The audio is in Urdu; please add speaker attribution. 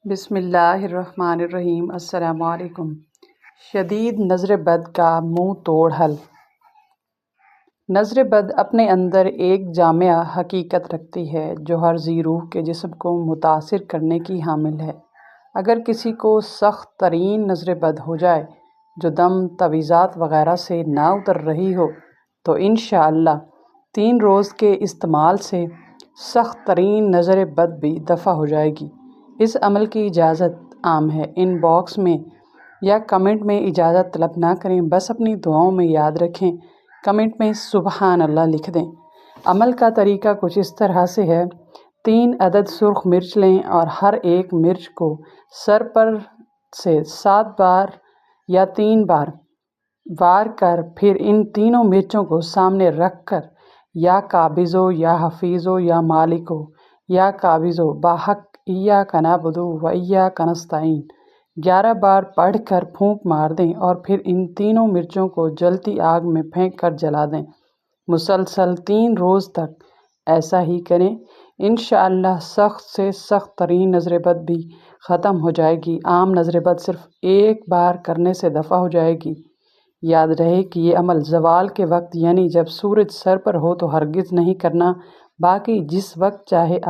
Speaker 1: بسم اللہ الرحمن الرحیم۔ السلام علیکم۔ شدید نظر بد کا منہ توڑ حل۔ نظر بد اپنے اندر ایک جامع حقیقت رکھتی ہے جو ہر ذی روح کے جسم کو متاثر کرنے کی حامل ہے۔ اگر کسی کو سخت ترین نظر بد ہو جائے جو دم تعویذات وغیرہ سے نہ اتر رہی ہو تو انشاءاللہ 3 روز کے استعمال سے سخت ترین نظر بد بھی دفع ہو جائے گی۔ اس عمل کی اجازت عام ہے، ان باکس میں یا کمنٹ میں اجازت طلب نہ کریں، بس اپنی دعاؤں میں یاد رکھیں، کمنٹ میں سبحان اللہ لکھ دیں۔ عمل کا طریقہ کچھ اس طرح سے ہے: 3 عدد سرخ مرچ لیں اور ہر ایک مرچ کو سر پر سے 7 بار یا 3 بار وار کر پھر ان تینوں مرچوں کو سامنے رکھ کر یا قابضو یا حفیظو یا مالکو یا قابضو باحق ایاک نعبد و ایاک نستعین 11 بار پڑھ کر پھونک مار دیں اور پھر ان تینوں مرچوں کو جلتی آگ میں پھینک کر جلا دیں۔ مسلسل 3 روز تک ایسا ہی کریں، انشاءاللہ سخت سے سخت ترین نظر بد بھی ختم ہو جائے گی۔ عام نظر بد صرف ایک بار کرنے سے دفع ہو جائے گی۔ یاد رہے کہ یہ عمل زوال کے وقت یعنی جب سورج سر پر ہو تو ہرگز نہیں کرنا، باقی جس وقت چاہے آپ